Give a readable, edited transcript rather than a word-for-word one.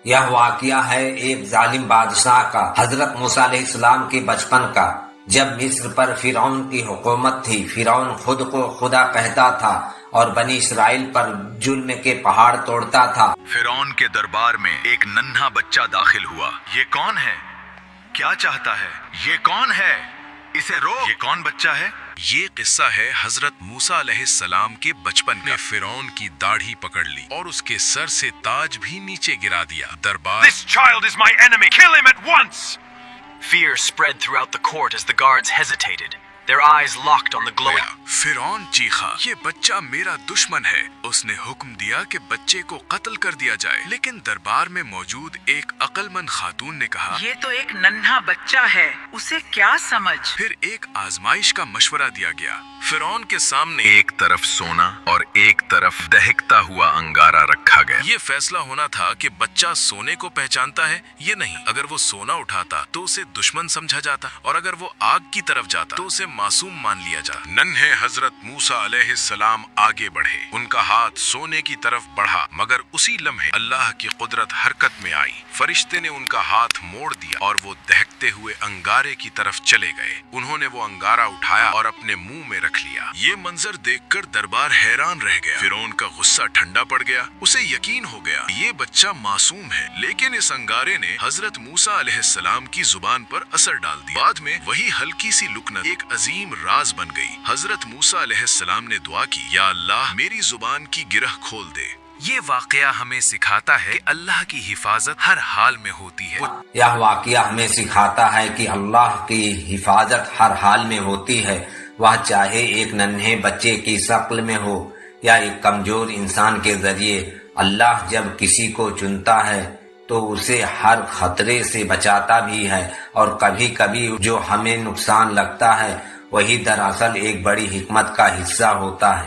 یہ واقعہ ہے ایک ظالم بادشاہ کا، حضرت موسیٰ علیہ السلام کے بچپن کا، جب مصر پر فرعون کی حکومت تھی۔ فرعون خود کو خدا کہتا تھا اور بنی اسرائیل پر جرم کے پہاڑ توڑتا تھا۔ فرعون کے دربار میں ایک ننھا بچہ داخل ہوا۔ یہ کون ہے؟ کیا چاہتا ہے؟ یہ کون ہے؟ اسے روک۔ یہ کون بچہ ہے؟ یہ قصہ ہے حضرت موسیٰ علیہ السلام کے بچپن میں فرعون کی داڑھی پکڑ لی اور اس کے سر سے تاج بھی نیچے گرا دیا۔ دربار This child is my enemy. Kill him at once. Fear spread throughout the court as the guards hesitated, their eyes locked on the glowing. فرعون چیخا، یہ بچہ میرا دشمن ہے۔ اس نے حکم دیا کہ بچے کو قتل کر دیا جائے، لیکن دربار میں موجود ایک عقل مند خاتون نے کہا، یہ تو ایک ننھا بچہ ہے، اسے کیا سمجھ؟ پھر ایک آزمائش کا مشورہ دیا گیا۔ فرعون کے سامنے ایک طرف سونا اور ایک طرف دہکتا ہوا انگارہ رکھا گیا۔ یہ فیصلہ ہونا تھا کہ بچہ سونے کو پہچانتا ہے یا نہیں۔ اگر وہ سونا اٹھاتا تو اسے دشمن سمجھا جاتا، اور اگر وہ آگ کی طرف جاتا تو اسے معصوم مان لیا جاتا۔ ننھے حضرت موسیٰ علیہ السلام آگے بڑھے، ان کا ہاتھ سونے کی طرف بڑھا، مگر اسی لمحے اللہ کی قدرت حرکت میں آئی۔ فرشتے نے ان کا ہاتھ موڑ دیا اور وہ دہکتے ہوئے انگارے کی طرف چلے گئے۔ انہوں نے وہ انگارہ اٹھایا اور اپنے منہ میں رکھ لیا۔ یہ منظر دیکھ کر دربار حیران رہ گیا۔ فرعون کا غصہ ٹھنڈا پڑ گیا، اسے یقین ہو گیا یہ بچہ معصوم ہے، لیکن اس انگارے نے حضرت موسیٰ علیہ السلام کی زبان پر اثر ڈال دیا۔ بعد میں وہی ہلکی سی لکنت ایک عظیم راز بن گئی۔ حضرت موسیٰ علیہ السلام نے دعا کی، یا اللہ میری زبان کی گرہ کھول دے۔ یہ واقعہ ہمیں سکھاتا ہے کہ اللہ کی حفاظت ہر حال میں ہوتی ہے۔ یہ واقعہ ہمیں سکھاتا ہے کہ اللہ کی حفاظت ہر حال میں ہوتی ہے، وہ چاہے ایک ننھے بچے کی شکل میں ہو یا ایک کمزور انسان کے ذریعے۔ اللہ جب کسی کو چنتا ہے تو اسے ہر خطرے سے بچاتا بھی ہے، اور کبھی کبھی جو ہمیں نقصان لگتا ہے وہی دراصل ایک بڑی حکمت کا حصہ ہوتا ہے۔